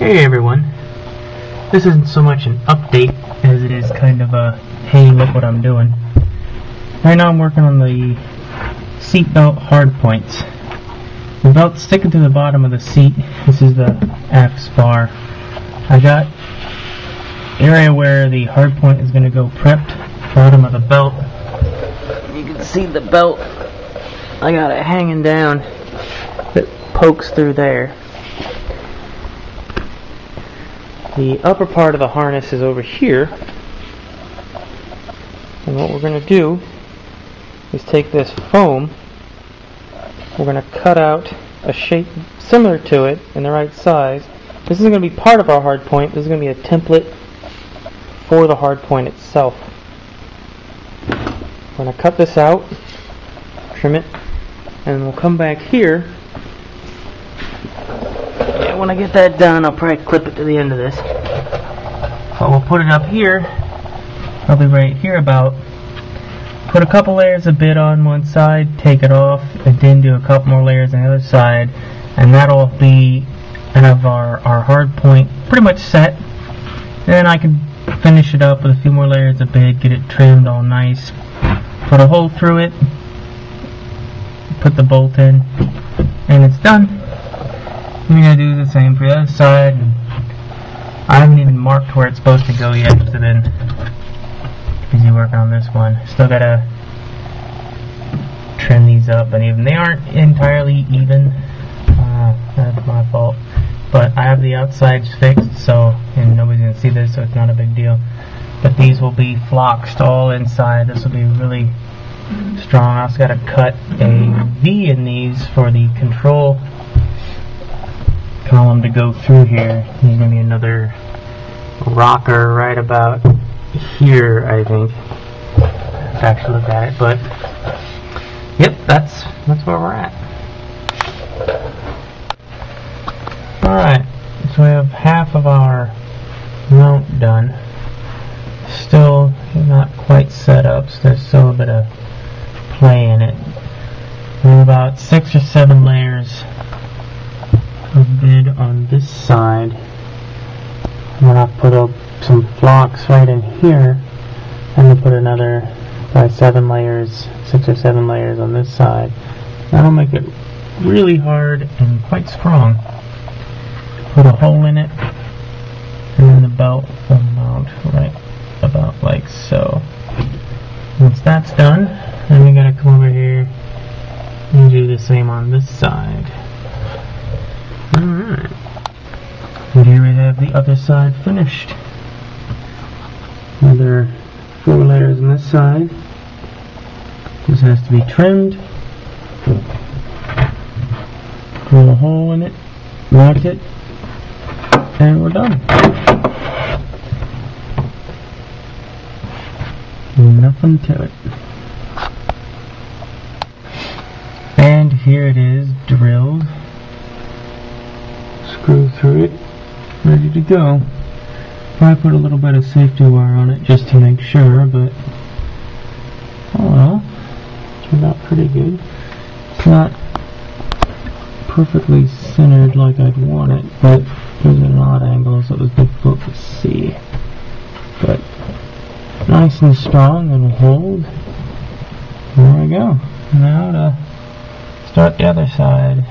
Hey everyone, this isn't so much an update as it is kind of a hey look what I'm doing. Right now I'm working on the Seatbelt Hardpoints. The belt's sticking to the bottom of the seat. This is the aft spar. I got area where the hardpoint is going to go prepped, bottom of the belt. You can see the belt, I got it hanging down that pokes through there. The upper part of the harness is over here, and what we're going to do is take this foam, we're going to cut out a shape similar to it in the right size. This is going to be part of our hardpoint. This is going to be a template for the hardpoint itself. We're going to cut this out, trim it, and we'll come back here. When I get that done, I'll probably clip it to the end of this. But we'll put it up here, probably right here about. Put a couple layers of bit on one side, take it off, and then do a couple more layers on the other side, and that'll be have our hard point pretty much set. Then I can finish it up with a few more layers of bit, get it trimmed all nice, put a hole through it, put the bolt in, and it's done. I'm going to do the same for the other side, and I haven't even marked where it's supposed to go yet because I've been busy working on this one. Still got to trim these up, and even they aren't entirely even. That's my fault. But I have the outsides fixed, so and nobody's going to see this, so it's not a big deal. But these will be floxed all inside. This will be really strong. I also got to cut a V in these for the control column to go through here. There's going to be another rocker right about here, I think. I have to actually look at it, but yep, that's where we're at. Alright, so we have half of our mount done. Still not quite set up, so there's still a bit of play in it. We have about 6 or 7 layers of bid on this side. I'm gonna put up some flocks right in here, and then put another probably 7 layers, 6 or 7 layers on this side. That'll make it really hard and quite strong. Put a hole in it, and then the belt will mount right about like so. Once that's done, then we gotta come over here and do the same on this side. Alright, and here we have the other side finished. Another 4 layers on this side. This has to be trimmed. Drill a hole in it, lock it, and we're done. Nothing to it. And here it is, drilled. Screw through it, ready to go. Probably put a little bit of safety wire on it just to make sure, but oh well, turned out pretty good. It's not perfectly centered like I'd want it, but it was at an odd angle, so it was difficult to see. But nice and strong and will hold. There we go. Now to start the other side.